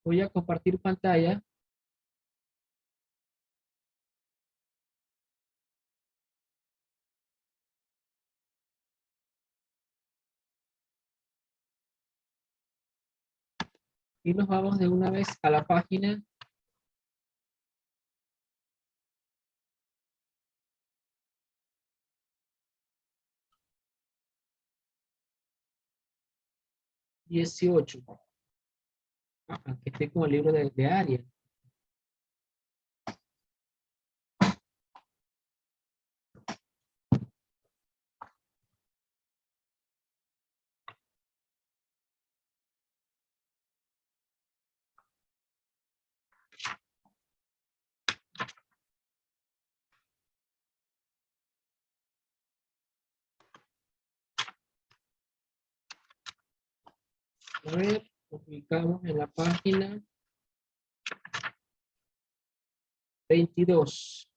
Voy a compartir pantalla. Y nos vamos de una vez a la página 18. Aquí estoy con el libro de Ariel. A ver, nos ubicamos en la página 22.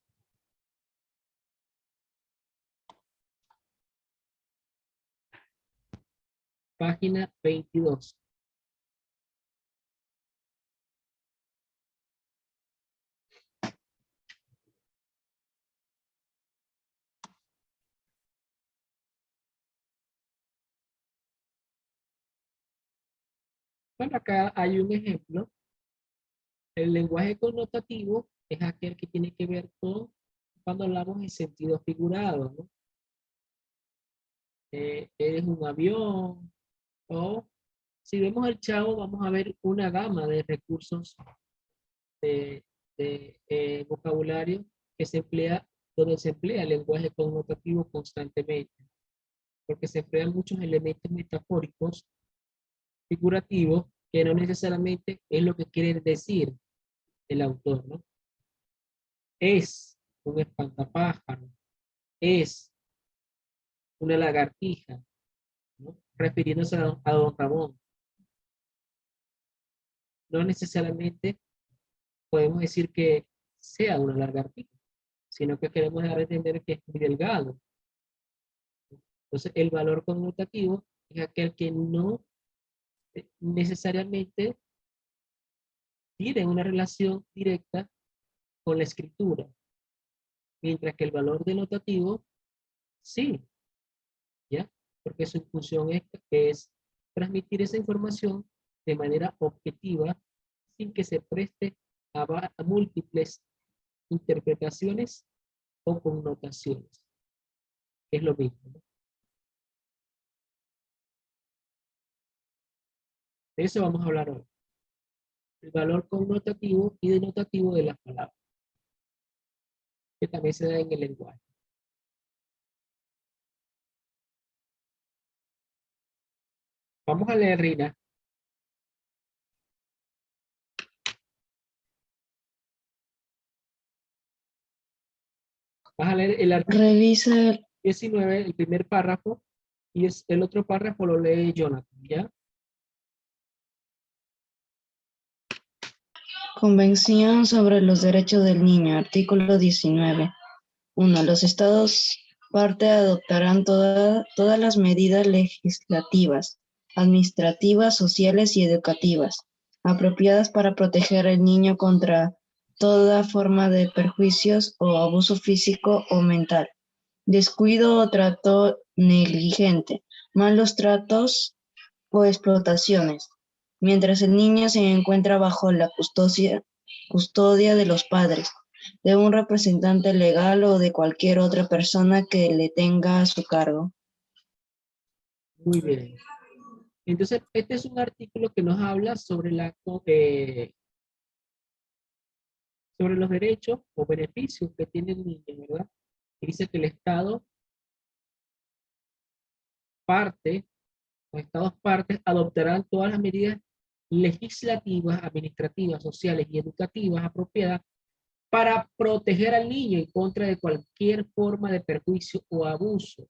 Página 22. Bueno, acá hay un ejemplo. El lenguaje connotativo es aquel que tiene que ver con cuando hablamos en sentido figurado, ¿no? Es un avión, o si vemos el Chavo, vamos a ver una gama de recursos de vocabulario que se emplea, donde se emplea el lenguaje connotativo constantemente, porque se emplean muchos elementos metafóricos, figurativos, que no necesariamente es lo que quiere decir el autor, ¿no? Es un espantapájaro, es una lagartija, ¿no? Refiriéndose a don Ramón. No necesariamente podemos decir que sea una lagartija, sino que queremos dar a entender que es muy delgado. Entonces, el valor connotativo es aquel que no necesariamente tiene una relación directa con la escritura, mientras que el valor denotativo sí, ¿ya? Porque su función es transmitir esa información de manera objetiva sin que se preste a múltiples interpretaciones o connotaciones, que es lo mismo, ¿no? De eso vamos a hablar hoy. El valor connotativo y denotativo de las palabras, que también se da en el lenguaje. Vamos a leer, Rina. Vas a leer el artículo Revisa 19, el primer párrafo, y el otro párrafo lo lee Jonathan, ¿ya? Convención sobre los Derechos del Niño, artículo 19. 1. Los Estados parte adoptarán todas las medidas legislativas, administrativas, sociales y educativas apropiadas para proteger al niño contra toda forma de perjuicios o abuso físico o mental, descuido o trato negligente, malos tratos o explotaciones, mientras el niño se encuentra bajo la custodia de los padres, de un representante legal o de cualquier otra persona que le tenga a su cargo. Muy bien. Entonces, este es un artículo que nos habla sobre sobre los derechos o beneficios que tiene el niño, ¿verdad? Y dice que el Estado parte, los Estados partes adoptarán todas las medidas legislativas, administrativas, sociales y educativas apropiadas para proteger al niño en contra de cualquier forma de perjuicio o abuso,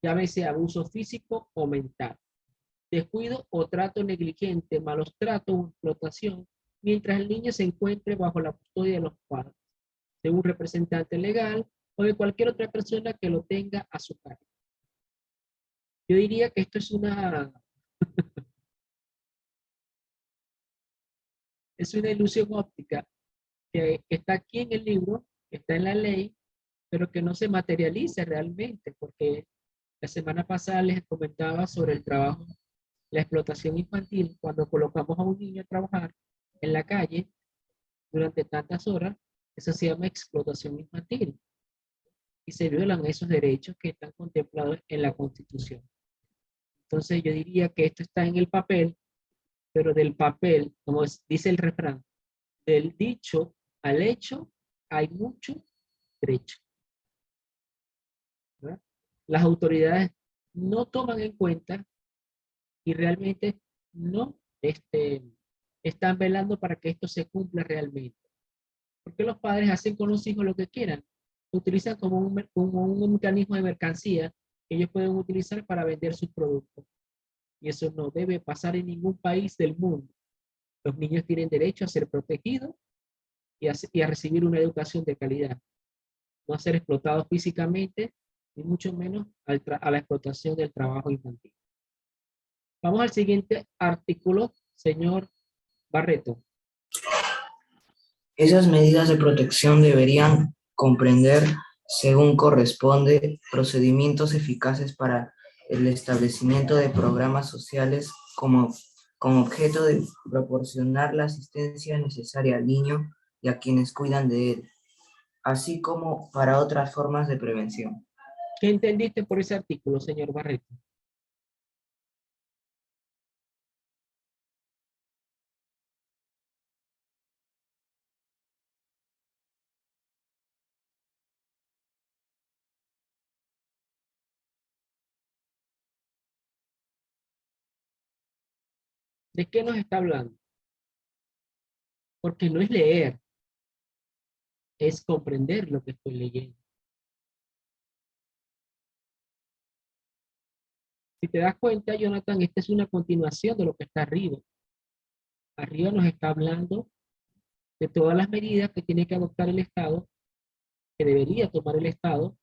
llámese abuso físico o mental, descuido o trato negligente, malos tratos o explotación, mientras el niño se encuentre bajo la custodia de los padres, de un representante legal o de cualquier otra persona que lo tenga a su cargo. Yo diría que esto es Es una ilusión óptica que está aquí en el libro, que está en la ley, pero que no se materializa realmente, porque la semana pasada les comentaba sobre el trabajo, la explotación infantil, cuando colocamos a un niño a trabajar en la calle durante tantas horas, eso se llama explotación infantil y se violan esos derechos que están contemplados en la Constitución. Entonces yo diría que esto está en el papel, pero del papel, como dice el refrán, del dicho al hecho hay mucho trecho, ¿verdad? Las autoridades no toman en cuenta y realmente no están velando para que esto se cumpla realmente. Porque los padres hacen con los hijos lo que quieran. Lo utilizan como un mecanismo de mercancía que ellos pueden utilizar para vender sus productos. Y eso no debe pasar en ningún país del mundo. Los niños tienen derecho a ser protegidos y a recibir una educación de calidad. No a ser explotados físicamente, ni mucho menos a la explotación del trabajo infantil. Vamos al siguiente artículo, señor Barreto. Esas medidas de protección deberían comprender, según corresponde, procedimientos eficaces para el establecimiento de programas sociales con objeto de proporcionar la asistencia necesaria al niño y a quienes cuidan de él, así como para otras formas de prevención. ¿Qué entendiste por ese artículo, señor Barreto? ¿De qué nos está hablando? Porque no es leer, es comprender lo que estoy leyendo. Si te das cuenta, Jonathan, esta es una continuación de lo que está arriba. Arriba nos está hablando de todas las medidas que tiene que adoptar el Estado, que debería tomar el Estado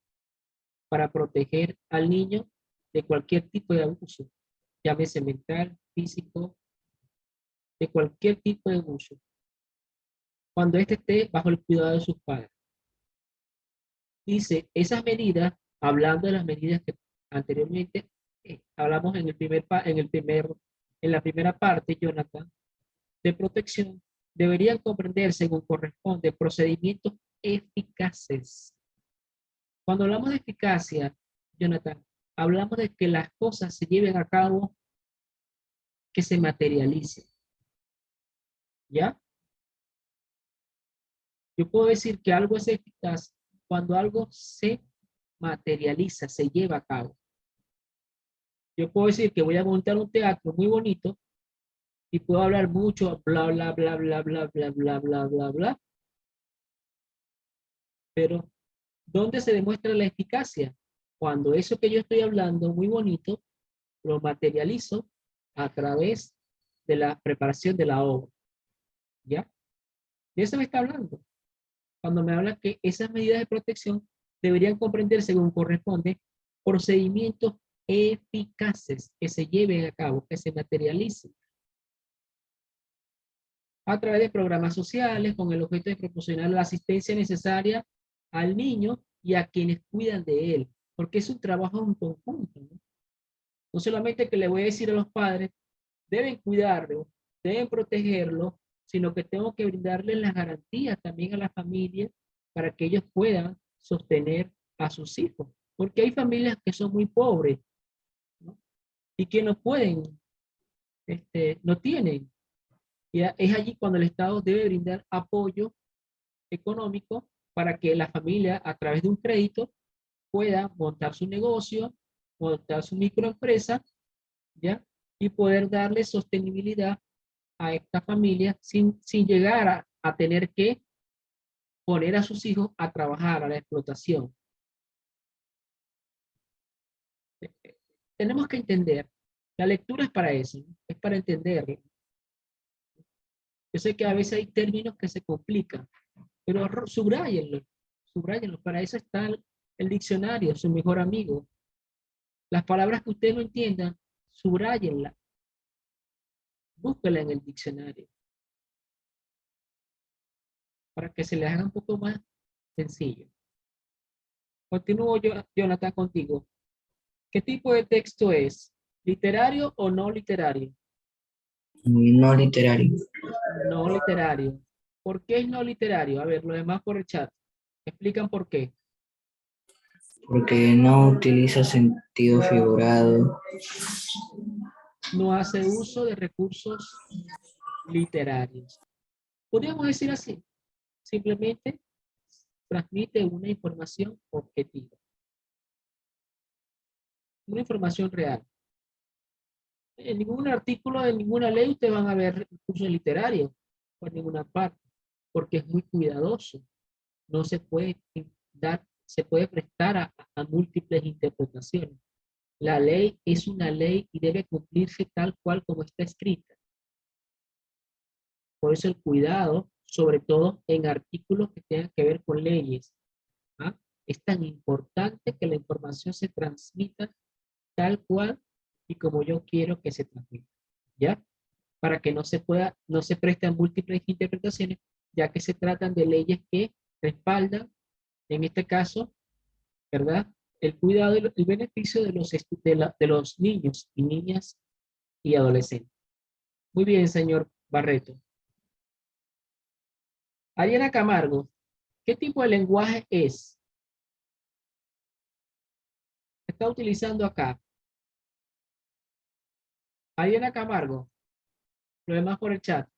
para proteger al niño de cualquier tipo de abuso, llámese mental, físico, de cualquier tipo de abuso, cuando éste esté bajo el cuidado de sus padres. Dice, esas medidas, hablando de las medidas que anteriormente hablamos en la primera parte, Jonathan, de protección, deberían comprender, según corresponde, procedimientos eficaces. Cuando hablamos de eficacia, Jonathan, hablamos de que las cosas se lleven a cabo, que se materialicen. ¿Ya? Yo puedo decir que algo es eficaz cuando algo se materializa, se lleva a cabo. Yo puedo decir que voy a montar un teatro muy bonito y puedo hablar mucho, bla, bla, bla, bla, bla, bla, bla, bla, bla, bla, pero ¿dónde se demuestra la eficacia? Cuando eso que yo estoy hablando muy bonito, lo materializo a través de la preparación de la obra. ¿Ya? De eso me está hablando. Cuando me habla que esas medidas de protección deberían comprender, según corresponde, procedimientos eficaces que se lleven a cabo, que se materialicen a través de programas sociales con el objeto de proporcionar la asistencia necesaria al niño y a quienes cuidan de él, porque es un trabajo en conjunto, ¿no? No solamente que le voy a decir a los padres, deben cuidarlo, deben protegerlo, sino que tengo que brindarles las garantías también a la familia para que ellos puedan sostener a sus hijos, porque hay familias que son muy pobres, ¿no? Y que no pueden, no tienen. Y es allí cuando el Estado debe brindar apoyo económico para que la familia, a través de un crédito, pueda montar su negocio, montar su microempresa, ¿ya? Y poder darle sostenibilidad a esta familia sin llegar a tener que poner a sus hijos a trabajar, a la explotación. Tenemos que entender, la lectura es para eso, ¿no? Es para entenderlo. Yo sé que a veces hay términos que se complican, pero subrayenlo, subrayenlo. Para eso está el diccionario, su mejor amigo. Las palabras que ustedes no entiendan, subrayenla, búsquela en el diccionario. para que se les haga un poco más sencillo. Continúo yo, Jonathan, contigo. ¿Qué tipo de texto es? ¿Literario o no literario? No literario, No literario. ¿Por qué es no literario? A ver, lo demás por el chat. Explican por qué. porque no utiliza sentido figurado, No hace uso de recursos literarios. Podríamos decir así. Simplemente transmite una información objetiva. Una información real. En ningún artículo de ninguna ley ustedes van a ver recursos literarios por ninguna parte, porque es muy cuidadoso. No se puede dar, se puede prestar a múltiples interpretaciones. La ley es una ley y debe cumplirse tal cual como está escrita. Por eso el cuidado, sobre todo en artículos que tengan que ver con leyes, ¿ah? Es tan importante que la información se transmita tal cual y como yo quiero que se transmita, ¿ya? Para que no se presten múltiples interpretaciones, ya que se tratan de leyes que respaldan, en este caso, ¿verdad? El cuidado y el beneficio de de los niños y niñas y adolescentes. Muy bien, señor Barreto. Ariana Camargo, ¿qué tipo de lenguaje es? Está utilizando acá. Ariana Camargo, lo demás por el chat.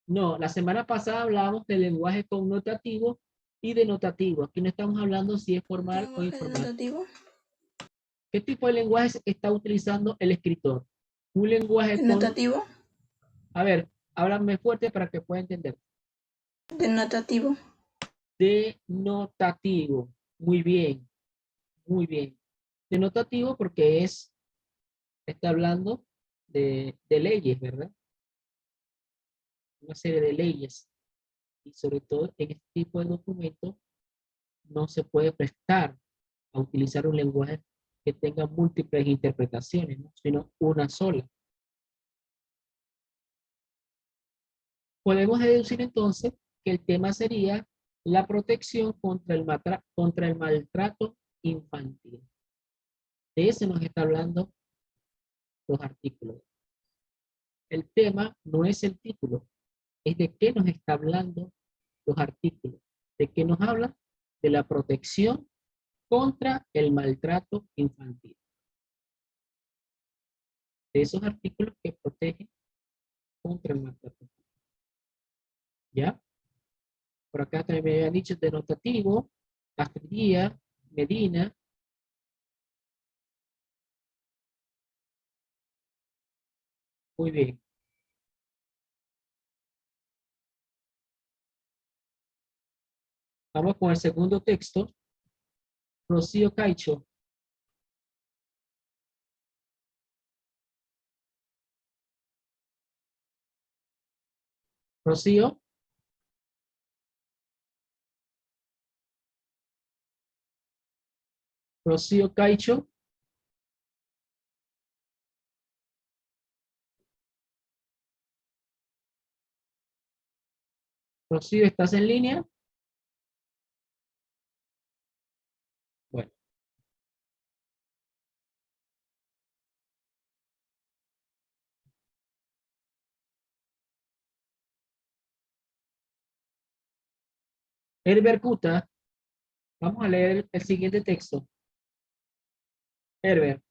No, la semana pasada hablábamos del lenguaje connotativo y denotativo. Aquí no estamos hablando si es formal o ¿Lenguaje informal. denotativo? ¿Qué tipo de lenguaje está utilizando el escritor? Un lenguaje con... ¿Denotativo? A ver, háblame fuerte para que pueda entender. ¿Denotativo? Denotativo. Muy bien, muy bien. Denotativo porque está hablando de leyes, ¿verdad? Una serie de leyes. Y sobre todo en este tipo de documentos no se puede prestar a utilizar un lenguaje que tenga múltiples interpretaciones, ¿no? Sino una sola. Podemos deducir entonces que el tema sería la protección contra el maltrato infantil. De ese nos está hablando los artículos. El tema no es el título, es de qué nos está hablando los artículos. ¿De qué nos habla? De la protección contra el maltrato infantil. De esos artículos que protegen contra el maltrato infantil. ¿Ya? Por acá también me habían dicho denotativo, Astridía, Medina. Muy bien. Vamos con el segundo texto. Rocío Caicho. Rocío. Rocío Caicho. Rocío, ¿estás en línea? Bueno. Herbert Cuta. Vamos a leer el siguiente texto. Herbert,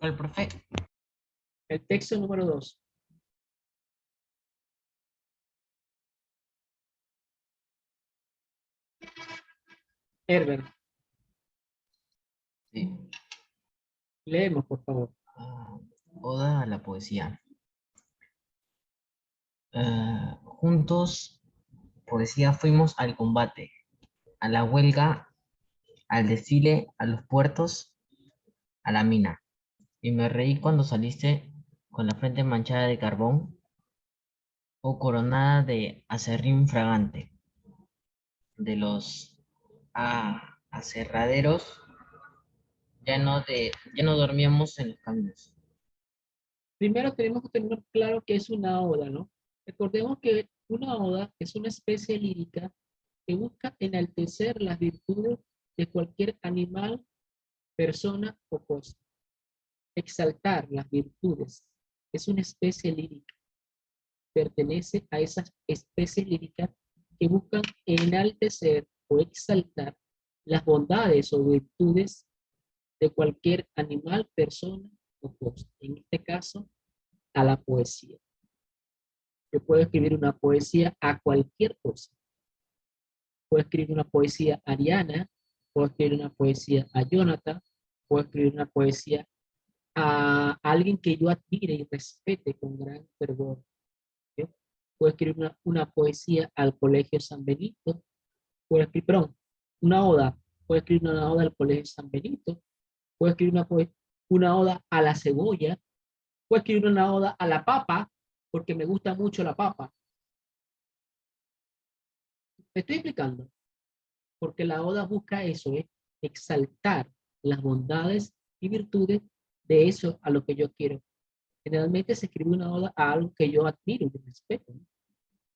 el profe. el texto número 2. Herbert, Sí. leemos, por favor. Oda a la poesía. Juntos, poesía, fuimos al combate, a la huelga, al desfile, a los puertos, a la mina. Y me reí cuando saliste con la frente manchada de carbón o coronada de aserrín fragante. De los aserraderos ya no dormíamos en los caminos. Primero tenemos que tener claro qué es una oda, ¿no? Recordemos que una oda es una especie lírica que busca enaltecer las virtudes de cualquier animal, persona o cosa. Exaltar las virtudes es una especie lírica. Pertenece a esas especies líricas que buscan enaltecer o exaltar las bondades o virtudes de cualquier animal, persona o cosa. En este caso, a la poesía. Yo puedo escribir una poesía a cualquier cosa. Puedo escribir una poesía a Ariana, puedo escribir una poesía a Jonathan, puedo escribir una poesía a alguien que yo admire y respete con gran fervor. ¿Sí? Puedo escribir una poesía al Colegio San Benito, puedo escribir, perdón, una oda, puedo escribir una oda al Colegio San Benito, puedo escribir una oda a la cebolla, puedo escribir una oda a la papa, porque me gusta mucho la papa. ¿Me estoy explicando? Porque la oda busca eso, exaltar las bondades y virtudes de eso a lo que yo quiero. Generalmente se escribe una oda a algo que yo admiro y respeto, ¿no?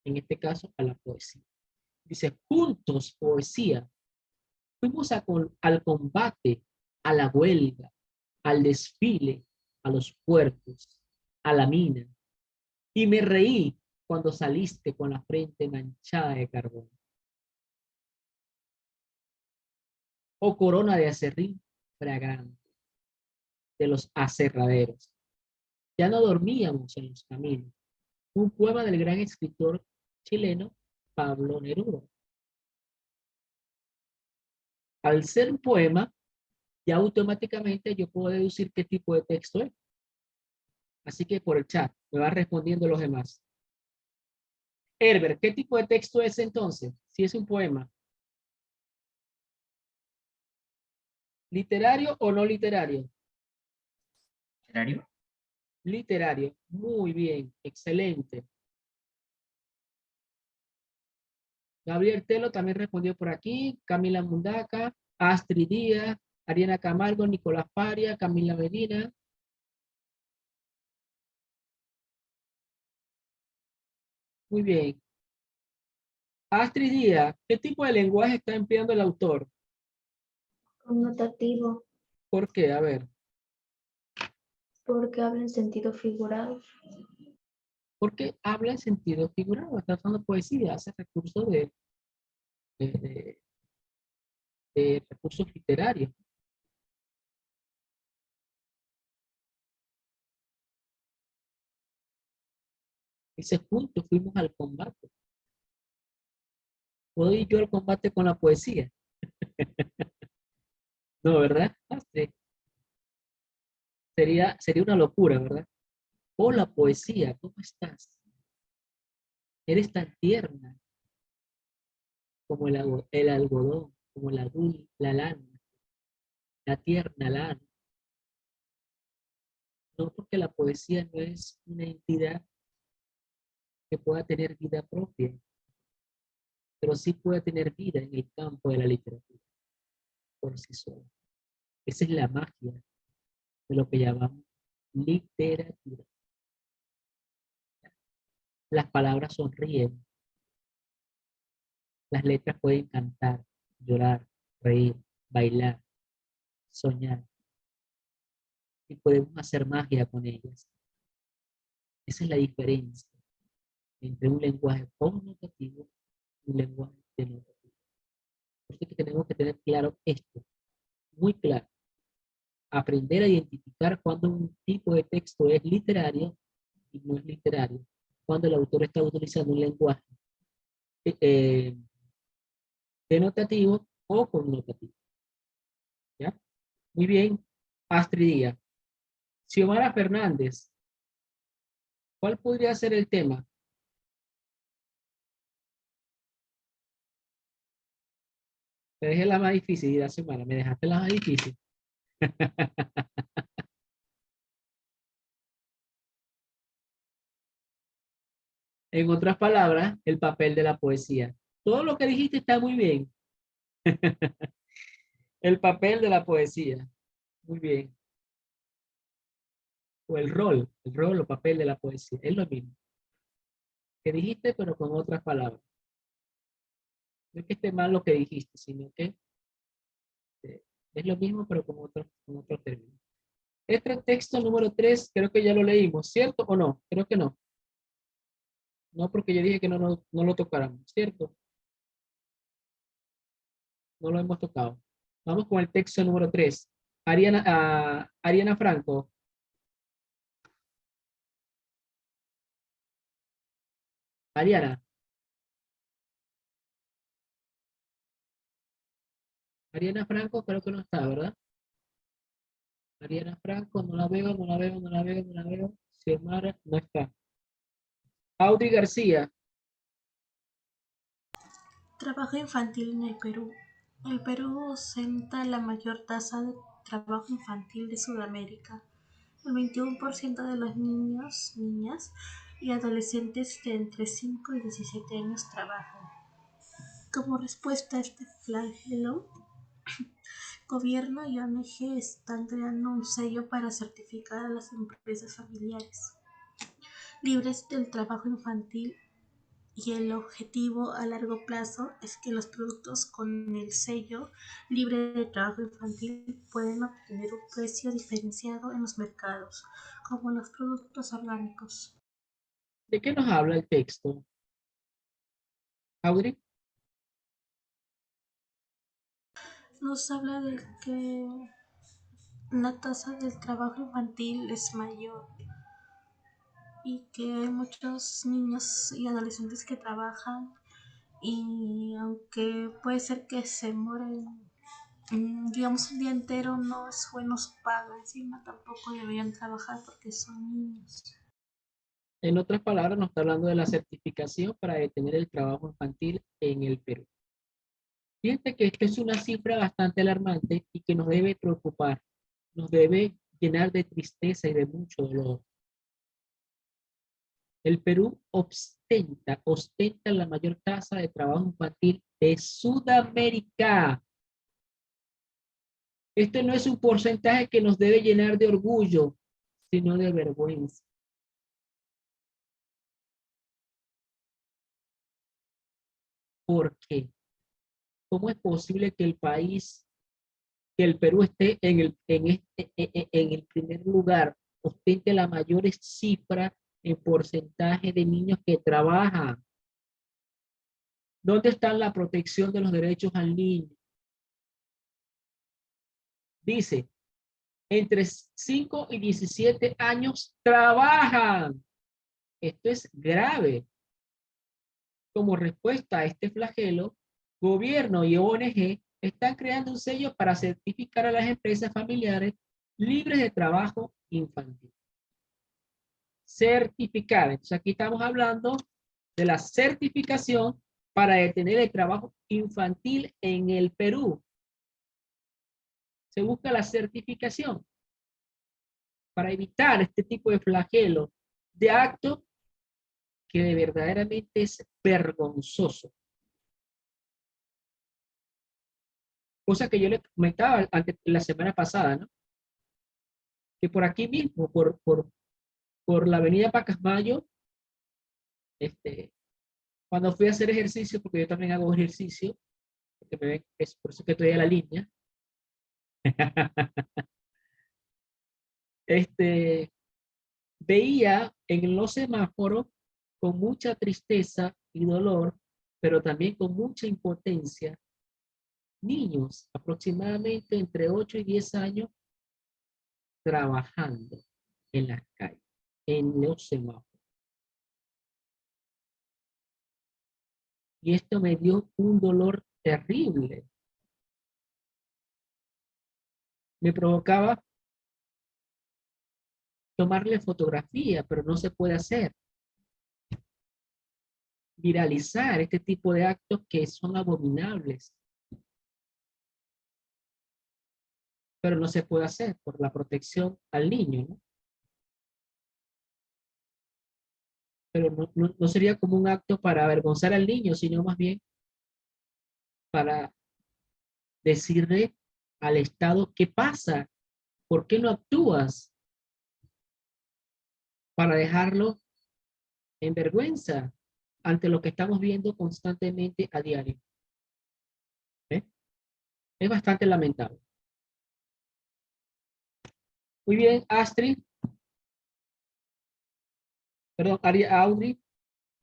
En este caso a la poesía. Dice, juntos, poesía, fuimos al combate, a la huelga, al desfile, a los puertos, a la mina, y me reí cuando saliste con la frente manchada de carbón. Oh corona de acerrín fragante de los aserraderos. Ya no dormíamos en los caminos. Un poema del gran escritor chileno Pablo Neruda. Al ser un poema, ya automáticamente yo puedo deducir qué tipo de texto es. Así que por el chat me va respondiendo los demás. Herbert, ¿qué tipo de texto es entonces? Si es un poema. ¿Literario o no literario? ¿Literario? Literario. Muy bien, excelente. Gabriel Telo también respondió por aquí. Camila Mundaca, Astrid Díaz, Ariana Camargo, Nicolás Paria, Camila Medina. Muy bien. Astrid Díaz, ¿qué tipo de lenguaje está empleando el autor? Connotativo, ¿Por qué? A ver. porque habla en sentido figurado. Porque habla en sentido figurado, está usando poesía, hace recursos de, de- de recursos literarios. Dice, juntos fuimos al combate. ¿Puedo ir yo al combate con la poesía? No, ¿verdad? Sí. Sería una locura, ¿verdad? Hola, poesía, ¿cómo estás? Eres tan tierna como el algodón, como la lana, la tierna lana. No, porque la poesía no es una entidad que pueda tener vida propia, pero sí puede tener vida en el campo de la literatura por sí sola. Esa es la magia de lo que llamamos literatura. Las palabras sonríen, las letras pueden cantar, llorar, reír, bailar, soñar, y podemos hacer magia con ellas. Esa es la diferencia entre un lenguaje connotativo y un lenguaje denotativo. Por eso es que tenemos que tener claro esto, muy claro. Aprender a identificar cuando un tipo de texto es literario y no es literario, cuando el autor está utilizando un lenguaje eh, denotativo o connotativo. ¿Ya? Muy bien, Astrid Díaz. Xiomara Fernández, ¿cuál podría ser el tema? Te dejé la más difícil, la Xiomara, me dejaste la más difícil. En otras palabras, el papel de la poesía. Todo lo que dijiste está muy bien. El papel de la poesía. Muy bien. o el rol o papel de la poesía. Es lo mismo que dijiste, pero con otras palabras. No es que esté mal lo que dijiste, sino que es lo mismo, pero con otro término. Este texto número 3, creo que ya lo leímos, ¿cierto o no? Creo que no. No, porque yo dije que no lo tocáramos, ¿cierto? No lo hemos tocado. Vamos con el texto número 3. Ariana Franco. Ariana. Ariana Franco creo que no está, ¿verdad? Ariana Franco, no la veo, no la veo, no la veo, no la veo. Xiomara, no está. Audi García. Trabajo infantil en el Perú. El Perú ostenta la mayor tasa de trabajo infantil de Sudamérica. El 21% de los niños, niñas y adolescentes de entre 5 y 17 años trabajan. Como respuesta a este flagelo, gobierno y ONG están creando un sello para certificar a las empresas familiares libres del trabajo infantil, y el objetivo a largo plazo es que los productos con el sello libre de trabajo infantil pueden obtener un precio diferenciado en los mercados, como los productos orgánicos. ¿De qué nos habla el texto? Audrey. Nos habla de que la tasa del trabajo infantil es mayor y que hay muchos niños y adolescentes que trabajan, y aunque puede ser que se mueren, digamos, un día entero, no es bueno su paga, encima tampoco deberían trabajar porque son niños. En otras palabras, nos está hablando de la certificación para detener el trabajo infantil en el Perú. Fíjate que esta es una cifra bastante alarmante y que nos debe preocupar, nos debe llenar de tristeza y de mucho dolor. El Perú ostenta la mayor tasa de trabajo infantil de Sudamérica. Este no es un porcentaje que nos debe llenar de orgullo, sino de vergüenza. ¿Por qué? ¿Cómo es posible que que el Perú esté en el primer lugar, ostente la mayor cifra en porcentaje de niños que trabajan? ¿Dónde está la protección de los derechos al niño? Dice, entre 5 y 17 años trabajan. Esto es grave. Como respuesta a este flagelo, gobierno y ONG están creando un sello para certificar a las empresas familiares libres de trabajo infantil. Certificar. Entonces aquí estamos hablando de la certificación para detener el trabajo infantil en el Perú. Se busca la certificación para evitar este tipo de flagelo, de acto que verdaderamente es vergonzoso. Cosa que yo le comentaba la semana pasada, ¿no? Que por aquí mismo, por la avenida Pacasmayo, cuando fui a hacer ejercicio, porque yo también hago ejercicio, porque me ven, es por eso que estoy a la línea, veía en los semáforos con mucha tristeza y dolor, pero también con mucha impotencia, niños aproximadamente entre 8 y 10 años trabajando en las calles, en los semáforos. Y esto me dio un dolor terrible. Me provocaba tomarle fotografía, pero no se puede hacer. Viralizar este tipo de actos que son abominables. Pero no se puede hacer por la protección al niño, ¿no? Pero no sería como un acto para avergonzar al niño, sino más bien para decirle al Estado qué pasa, por qué no actúas. para dejarlo en vergüenza ante lo que estamos viendo constantemente a diario. ¿Eh? Es bastante lamentable. Muy bien, Astrid. Perdón, Audrey.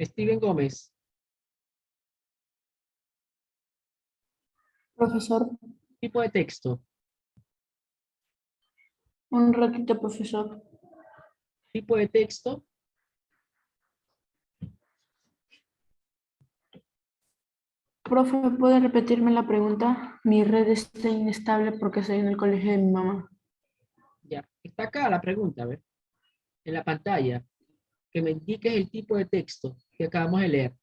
Steven Gómez. Profesor, Tipo de texto. un ratito, profesor. Tipo de texto. Profe, ¿puede repetirme la pregunta? Mi red está inestable porque estoy en el colegio de mi mamá. Ya, está acá la pregunta, ¿ves? En la pantalla. Que me indiques el tipo de texto que acabamos de leer.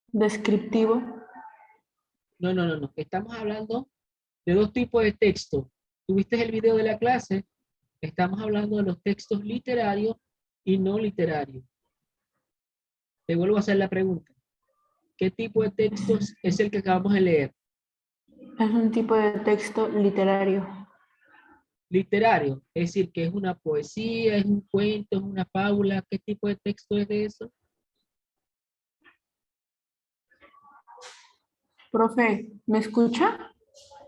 Descriptivo, No, no, no, no. Estamos hablando de dos tipos de texto. ¿Tuviste el video de la clase? Estamos hablando de los textos literarios y no literarios. Te vuelvo a hacer la pregunta. ¿Qué tipo de textos es el que acabamos de leer? es un tipo de texto literario. Literario, es decir, que es una poesía, es un cuento, es una fábula. ¿Qué tipo de texto es de eso? Profe, ¿me escucha?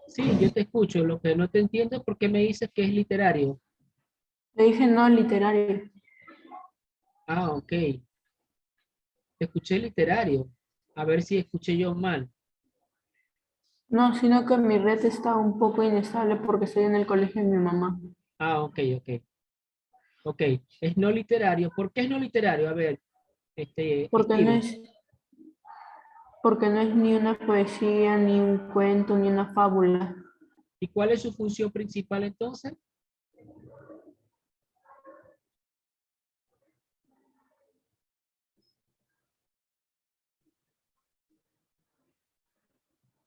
Sí, yo te escucho. Lo que no te entiendo es por qué me dices que es literario. Le dije no literario. Ah, ok. Te escuché literario. A ver si escuché yo mal. No, sino que mi red está un poco inestable porque estoy en el colegio de mi mamá. Ah, ok, ok. Ok, es no literario. ¿Por qué es no literario? A ver, Porque no Steven. es, porque no es ni una poesía, ni un cuento, ni una fábula. ¿Y cuál es su función principal entonces?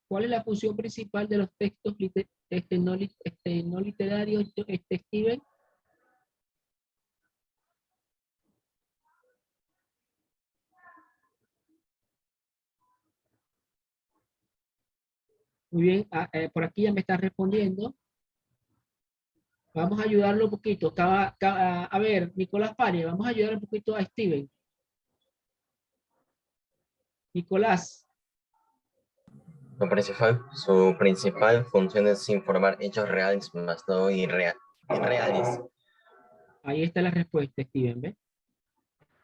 ¿Cuál es la función principal de los textos no literarios, Steven? Muy bien, por aquí ya me está respondiendo. Vamos a ayudarlo un poquito. A ver, Nicolás Paria, vamos a ayudar un poquito a Steven. Nicolás, Su principal función es informar hechos reales, más no irreales. ahí está la respuesta, Steven, ¿ves?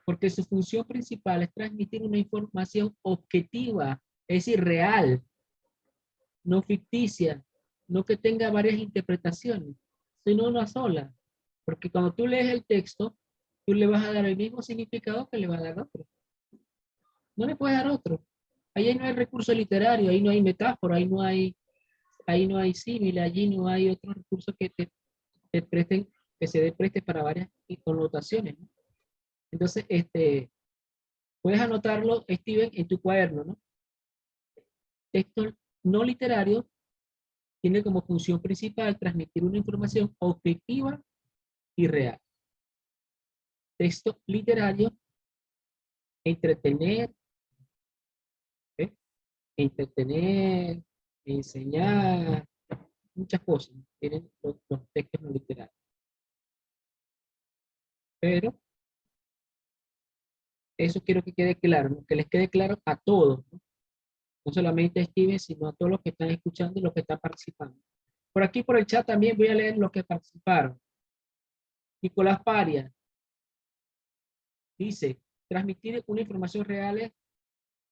Porque su función principal es transmitir una información objetiva, es decir, real, no ficticia, no que tenga varias interpretaciones, sino una sola. Porque cuando tú lees el texto, tú le vas a dar el mismo significado que le va a dar otro. No le puedes dar otro. Ahí no hay recurso literario, ahí no hay metáfora, ahí no hay símil, allí no hay otros recursos que te presten, que se preste para varias connotaciones, ¿no? Entonces, puedes anotarlo, Steven, en tu cuaderno, ¿no? Texto no literario tiene como función principal transmitir una información objetiva y real. Texto literario, entretener, ¿eh? Entretener, enseñar, muchas cosas tienen los textos no literarios. Pero eso quiero que quede claro, ¿no? Que les quede claro a todos, ¿no? No solamente a Steven, sino a todos los que están escuchando y los que están participando. Por aquí, por el chat, también voy a leer los que participaron. Nicolás Paria dice, transmitir una información real es,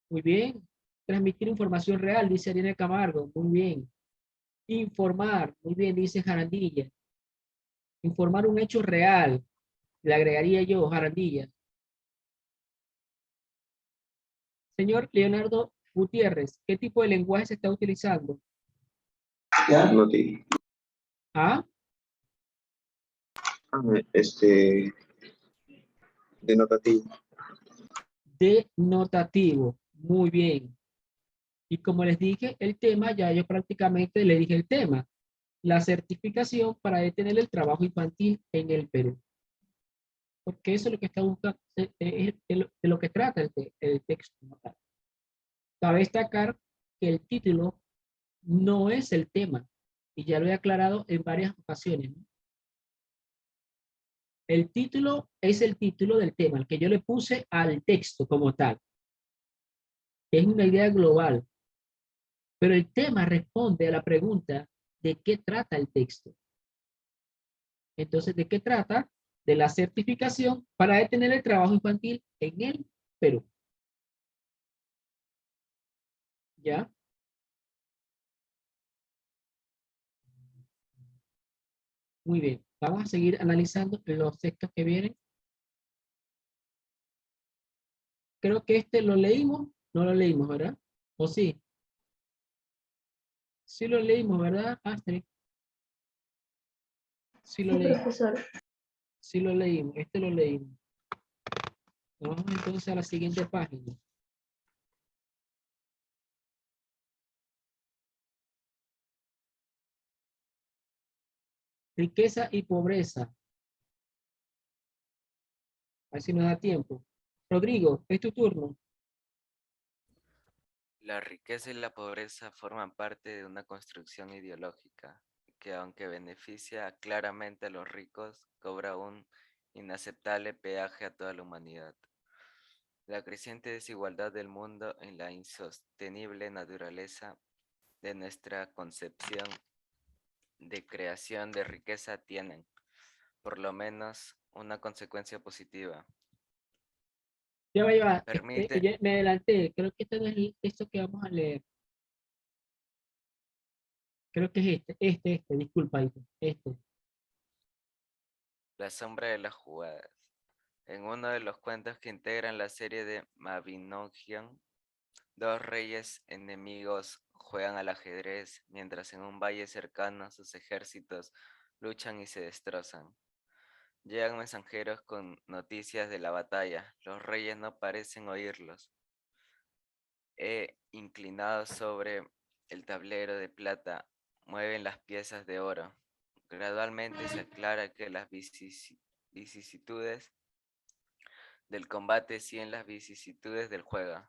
muy bien. Transmitir información real, dice Ariana Camargo, muy bien. Informar, muy bien, dice Jarandilla. Informar un hecho real, le agregaría yo, Jarandilla. Señor Leonardo Gutiérrez, ¿qué tipo de lenguaje se está utilizando? Ya, no te. ¿Ah? Denotativo. Denotativo, muy bien. Y como les dije, el tema, ya yo prácticamente le dije el tema. La certificación para detener el trabajo infantil en el Perú. Porque eso es lo que está buscando, es de lo que trata el texto. Cabe destacar que el título no es el tema, y ya lo he aclarado en varias ocasiones, ¿no? El título es el título del tema, el que yo le puse al texto como tal. Es una idea global. Pero el tema responde a la pregunta de qué trata el texto. Entonces, ¿de qué trata? De la certificación para detener el trabajo infantil en el Perú. ¿Ya? Muy bien. Vamos a seguir analizando los textos que vienen. Creo que este lo leímos. No lo leímos, ¿verdad? ¿O sí? Sí lo leímos, ¿verdad, Astrid? Sí lo leímos. Profesor. Sí lo leímos. Este lo leímos. Vamos entonces a la siguiente página. Riqueza y pobreza. A ver si nos da tiempo. Rodrigo, es tu turno. La riqueza y la pobreza forman parte de una construcción ideológica que, aunque beneficia claramente a los ricos, cobra un inaceptable peaje a toda la humanidad. La creciente desigualdad del mundo y la insostenible naturaleza de nuestra concepción de creación de riqueza tienen, por lo menos, una consecuencia positiva. Ya va, ya va. Permite, Ya me adelanté. Creo que este no es el texto que vamos a leer. Creo que es este. Disculpa, hijo. Este. la sombra de las jugadas. En uno de los cuentos que integran la serie de Mabinogion, dos reyes enemigos juegan al ajedrez, mientras en un valle cercano sus ejércitos luchan y se destrozan. Llegan mensajeros con noticias de la batalla. Los reyes no parecen oírlos. Inclinados sobre el tablero de plata, mueven las piezas de oro. Gradualmente se aclara que las vicisitudes del combate siguen las vicisitudes del juego.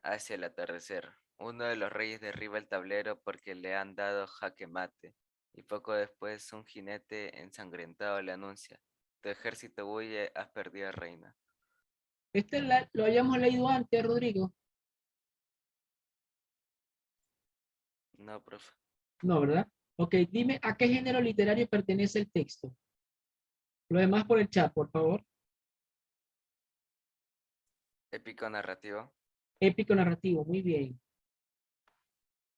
Hacia el atardecer, uno de los reyes derriba el tablero porque le han dado jaque mate, y poco después un jinete ensangrentado le anuncia: tu ejército huye, has perdido, reina. Lo habíamos leído antes, Rodrigo. No, profe. No, ¿verdad? Ok, dime a qué género literario pertenece el texto. Lo demás por el chat, por favor. Épico narrativo. Épico narrativo, muy bien.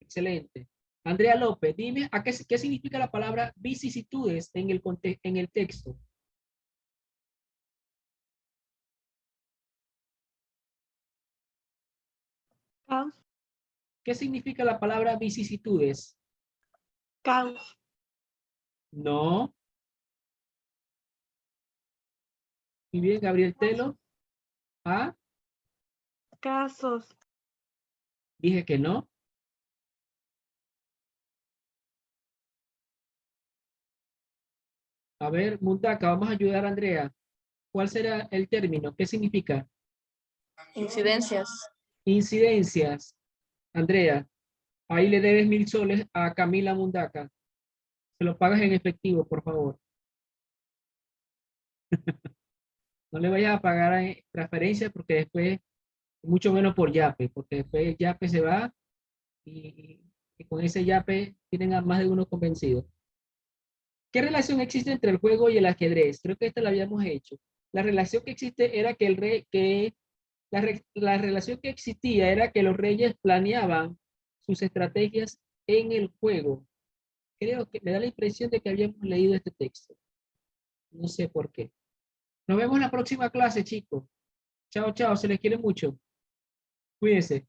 Excelente. Andrea López, dime qué significa la palabra vicisitudes en el texto. Caos. ¿Qué significa la palabra vicisitudes? Caos. No. Muy bien, Gabriel Telo. ¿Ah? Casos. Dije que no. A ver, Mundaka, vamos a ayudar a Andrea. ¿Cuál será el término? ¿Qué significa? Incidencias. Incidencias. Andrea, ahí le debes 1000 soles a Camila Mundaka. Se lo pagas en efectivo, por favor. No le vayas a pagar en transferencia porque después, mucho menos por Yape, porque después el Yape se va y con ese Yape tienen a más de uno convencido. ¿Qué relación existe entre el juego y el ajedrez? Creo que esta la habíamos hecho. La relación que existe era la relación que existía era que los reyes planeaban sus estrategias en el juego. Creo que me da la impresión de que habíamos leído este texto. No sé por qué. Nos vemos en la próxima clase, chicos. Chao, chao. Se les quiere mucho. Cuídense.